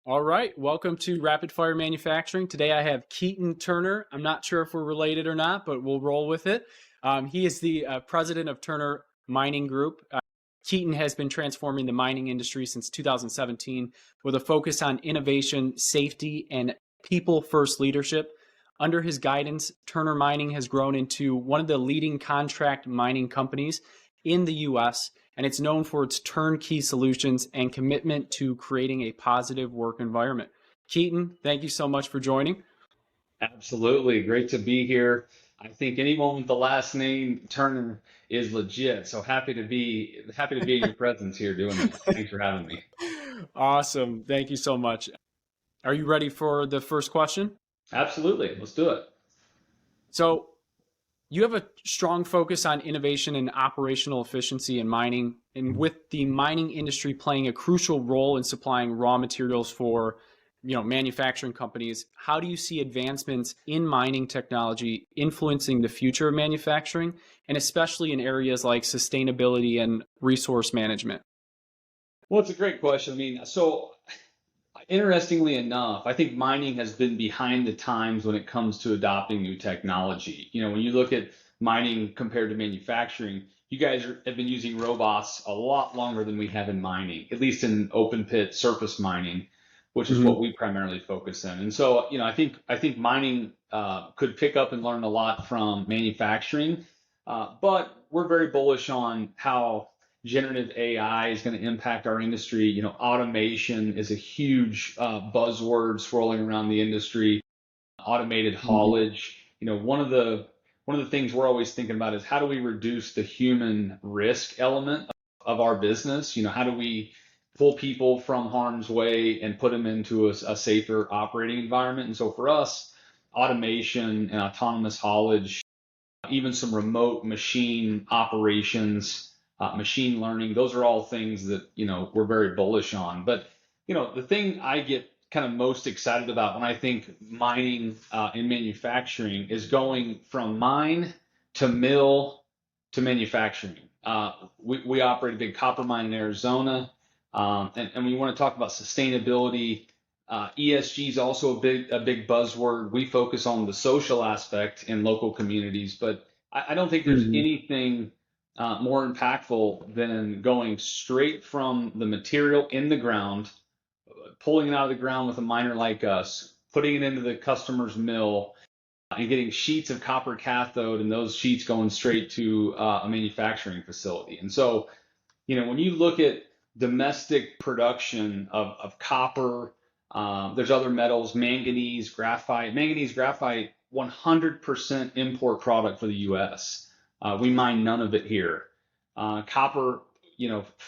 All right, welcome to Rapid Fire Manufacturing. Today I have Keaton Turner. I'm not sure if we're related or not, but we'll roll with it. He is the president of Turner Mining Group. Keaton has been transforming the mining industry since 2017 with a focus on innovation, safety, and people-first leadership. Under his guidance, Turner Mining has grown into one of the leading contract mining companies in the U.S., and it's known for its turnkey solutions and commitment to creating a positive work environment. Keaton, thank you so much for joining. Absolutely. Great to be here. I think anyone with the last name Turner is legit. So happy to be in your presence here doing this. Thanks for having me. Awesome. Thank you so much. Are you ready for the first question? Absolutely. Let's do it. So, you have a strong focus on innovation and operational efficiency in mining, and with the mining industry playing a crucial role in supplying raw materials for manufacturing companies, how do you see advancements in mining technology influencing the future of manufacturing, and especially in areas like sustainability and resource management? Well, it's a great question. So interestingly enough, I think mining has been behind the times when it comes to adopting new technology. When you look at mining compared to manufacturing, you guys have been using robots a lot longer than we have in mining, at least in open pit surface mining, which is what Mm-hmm. we primarily focus in. And so, I think mining could pick up and learn a lot from manufacturing, but we're very bullish on how generative AI is going to impact our industry. Automation is a huge buzzword swirling around the industry. Automated Mm-hmm. haulage. One of the things we're always thinking about is how do we reduce the human risk element of our business? How do we pull people from harm's way and put them into a safer operating environment? And so for us, automation and autonomous haulage, even some remote machine operations, machine learning. Those are all things that, we're very bullish on. But, the thing I get kind of most excited about when I think mining and manufacturing is going from mine to mill to manufacturing. We operate a big copper mine in Arizona, and we want to talk about sustainability. ESG is also a big buzzword. We focus on the social aspect in local communities, but I don't think there's Mm-hmm. anything more impactful than going straight from the material in the ground, pulling it out of the ground with a miner like us, putting it into the customer's mill, and getting sheets of copper cathode, and those sheets going straight to a manufacturing facility. And so, when you look at domestic production of copper, there's other metals, manganese, graphite. Manganese, graphite, 100% import product for the U.S. We mine none of it here. Copper,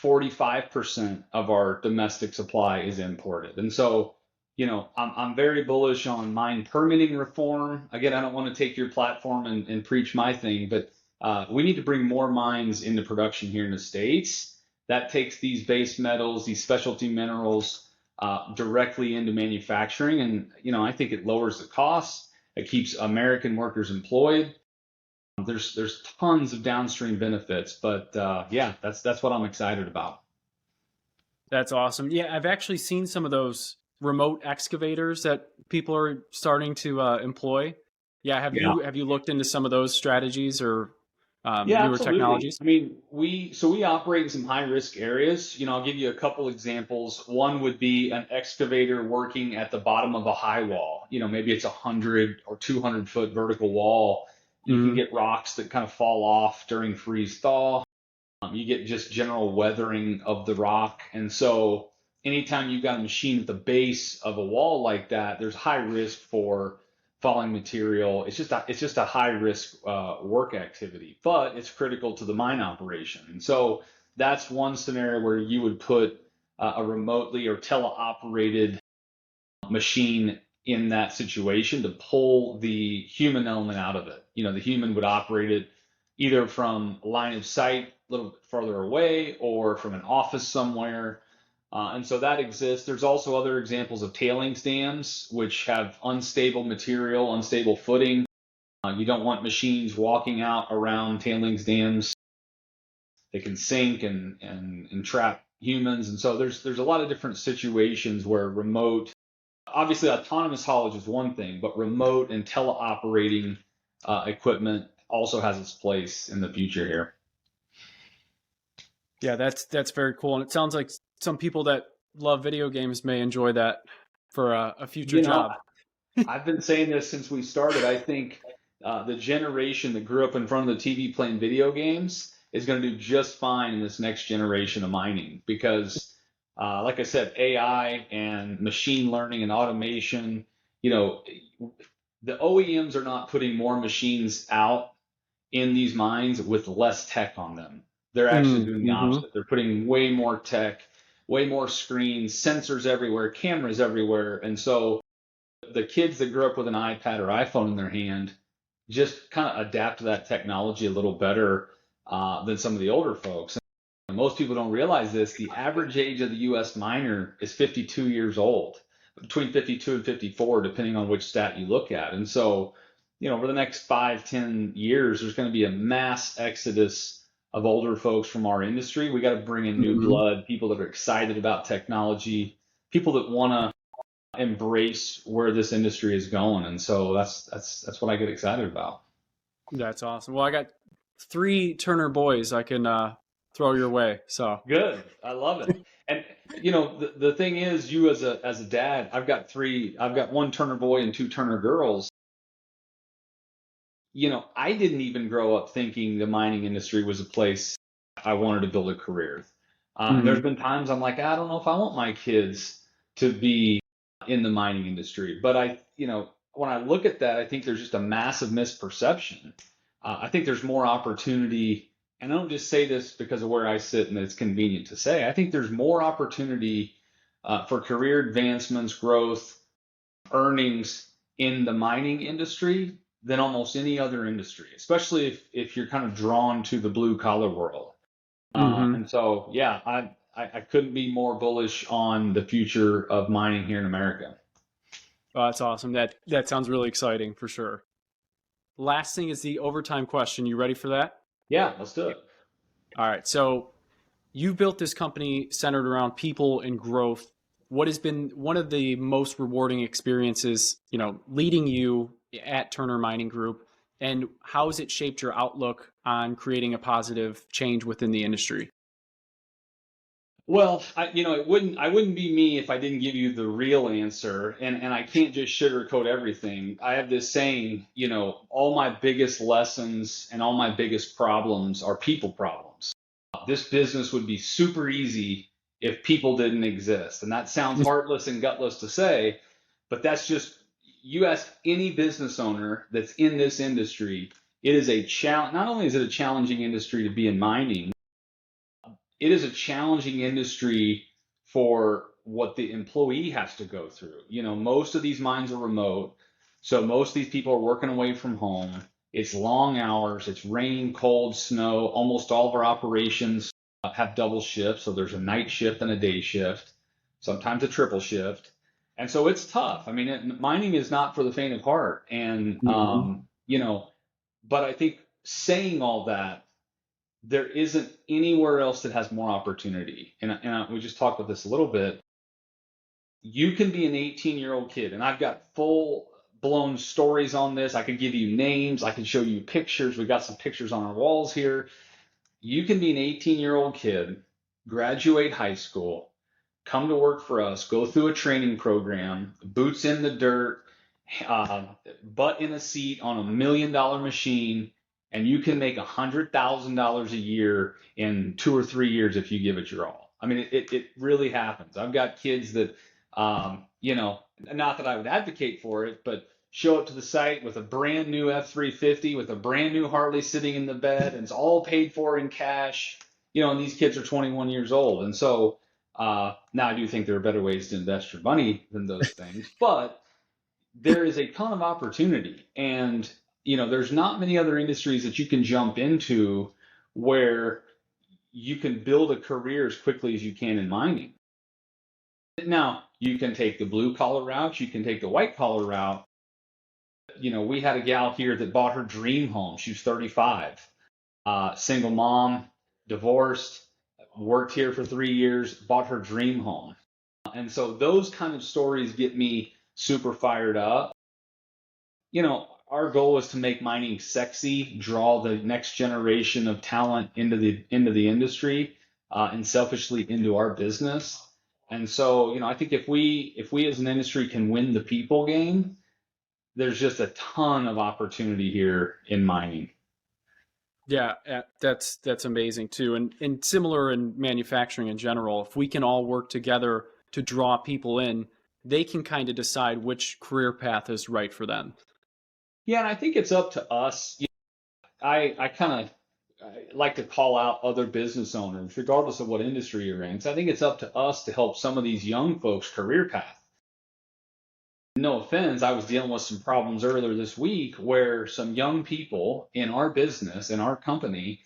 45% of our domestic supply is imported. And so, I'm very bullish on mine permitting reform. Again, I don't want to take your platform and preach my thing, but we need to bring more mines into production here in the States. That takes these base metals, these specialty minerals, directly into manufacturing. And, I think it lowers the costs. It keeps American workers employed. There's tons of downstream benefits, but yeah, that's what I'm excited about. That's awesome. Yeah, I've actually seen some of those remote excavators that people are starting to employ. Yeah, Yeah. have you looked into some of those strategies or Yeah, newer absolutely. technologies? We operate in some high risk areas. I'll give you a couple examples. One would be an excavator working at the bottom of a high wall. Maybe it's 100 or 200 foot vertical wall. You can Hmm. get rocks that kind of fall off during freeze thaw. You get just general weathering of the rock. And so anytime you've got a machine at the base of a wall like that, there's high risk for falling material. It's just a high risk work activity, but it's critical to the mine operation. And so that's one scenario where you would put a remotely or teleoperated machine in that situation to pull the human element out of it. The human would operate it either from line of sight a little bit farther away or from an office somewhere. And so that exists. There's also other examples of tailings dams, which have unstable material, unstable footing. You don't want machines walking out around tailings dams. They can sink and trap, humans. And so there's a lot of different situations where remote, obviously autonomous haulage is one thing, but remote and teleoperating equipment also has its place in the future here. Yeah, that's very cool, and it sounds like some people that love video games may enjoy that for a future You know, job. I've been saying this since we started. I think the generation that grew up in front of the TV playing video games is going to do just fine in this next generation of mining because, like I said, AI and machine learning and automation, you know, the OEMs are not putting more machines out in these mines with less tech on them. They're actually doing the Mm-hmm. opposite. They're putting way more tech, way more screens, sensors everywhere, cameras everywhere. And so the kids that grew up with an iPad or iPhone in their hand just kind of adapt to that technology a little better than some of the older folks. And most people don't realize this. The average age of the U.S. miner is 52 years old, between 52 and 54, depending on which stat you look at. And so, over the next 5, 10 years, there's going to be a mass exodus of older folks from our industry. We got to bring in new Mm-hmm. blood, people that are excited about technology, people that want to embrace where this industry is going, and so that's what I get excited about. That's awesome. Well, I got three Turner boys I can throw your way. So Good, I love it. And the thing is, you as a dad, I've got one Turner boy and two Turner girls. I didn't even grow up thinking the mining industry was a place I wanted to build a career. And there's hmm been times I'm like, I don't know if I want my kids to be in the mining industry. But when I look at that, I think there's just a massive misperception. I think there's more opportunity, and I don't just say this because of where I sit and it's convenient to say. I think there's more opportunity for career advancements, growth, earnings in the mining industry than almost any other industry, especially if you're kind of drawn to the blue collar world. hmm And so, yeah, I couldn't be more bullish on the future of mining here in America. Well, that's awesome. That sounds really exciting for sure. Last thing is the overtime question. You ready for that? Yeah, let's do it. All right. So you've built this company centered around people and growth. What has been one of the most rewarding experiences, leading you at Turner Mining Group, and how has it shaped your outlook on creating a positive change within the industry? Well, I wouldn't be me if I didn't give you the real answer, and I can't just sugarcoat everything. I have this saying, all my biggest lessons and all my biggest problems are people problems. This business would be super easy if people didn't exist. And that sounds heartless and gutless to say, but that's just, you ask any business owner that's in this industry, it is a challenge. Not only is it a challenging industry to be in mining, it is a challenging industry for what the employee has to go through. Most of these mines are remote, so most of these people are working away from home. It's long hours, it's rain, cold, snow. Almost all of our operations have double shifts, so there's a night shift and a day shift, sometimes a triple shift. And so it's tough. I mean, mining is not for the faint of heart. And, Mhm. but I think saying all that, there isn't anywhere else that has more opportunity. And we just talked about this a little bit. You can be an 18-year-old kid, and I've got full blown stories on this. I could give you names, I can show you pictures. We've got some pictures on our walls here. You can be an 18-year-old kid, graduate high school, come to work for us, go through a training program, boots in the dirt, uh, butt in a seat on $1 million machine, and you can make $100,000 a year in 2 or 3 years if you give it your all. I mean, it really happens. I've got kids that, not that I would advocate for it, but show up to the site with a brand new F-350 with a brand new Harley sitting in the bed, and it's all paid for in cash. And these kids are 21 years old, and so now I do think there are better ways to invest your money than those things, but there is a ton of opportunity, and there's not many other industries that you can jump into where you can build a career as quickly as you can in mining. Now you can take the blue collar route, you can take the white collar route. We had a gal here that bought her dream home. She was 35, single mom, divorced, worked here for 3 years, bought her dream home. And so those kind of stories get me super fired up. Our goal is to make mining sexy, draw the next generation of talent into the industry, and selfishly into our business. And so, I think if we as an industry can win the people game, there's just a ton of opportunity here in mining. Yeah, that's amazing too, and similar in manufacturing in general. If we can all work together to draw people in, they can kind of decide which career path is right for them. Yeah, and I think it's up to us. I kind of like to call out other business owners, regardless of what industry you're in. So I think it's up to us to help some of these young folks career path. No offense, I was dealing with some problems earlier this week where some young people in our business, in our company,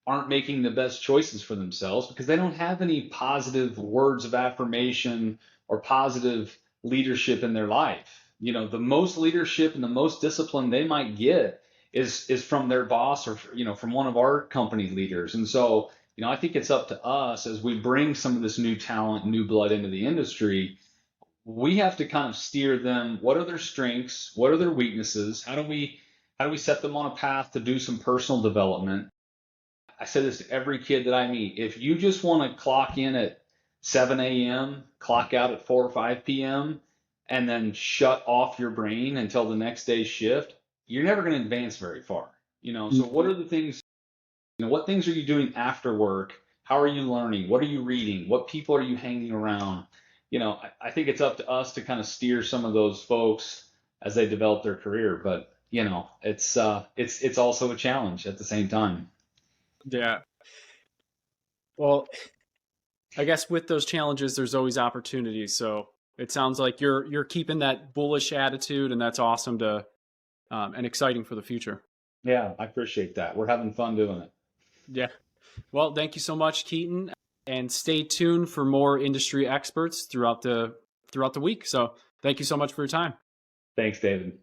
aren't making the best choices for themselves because they don't have any positive words of affirmation or positive leadership in their life. The most leadership and the most discipline they might get is from their boss or from one of our company leaders. And so, I think it's up to us as we bring some of this new talent, new blood into the industry. We have to kind of steer them. What are their strengths? What are their weaknesses? How do we set them on a path to do some personal development? I say this to every kid that I meet. If you just want to clock in at 7 a.m., clock out at 4 or 5 p.m., and then shut off your brain until the next day's shift, you're never going to advance very far. So what are the things, what things are you doing after work? How are you learning? What are you reading? What people are you hanging around? I think it's up to us to kind of steer some of those folks as they develop their career. But, it's also a challenge at the same time. Yeah. Well, I guess with those challenges, there's always opportunities. So it sounds like you're keeping that bullish attitude, and that's awesome to and exciting for the future. Yeah, I appreciate that. We're having fun doing it. Yeah. Well, thank you so much, Keaton, and stay tuned for more industry experts throughout the week. So thank you so much for your time. Thanks, David.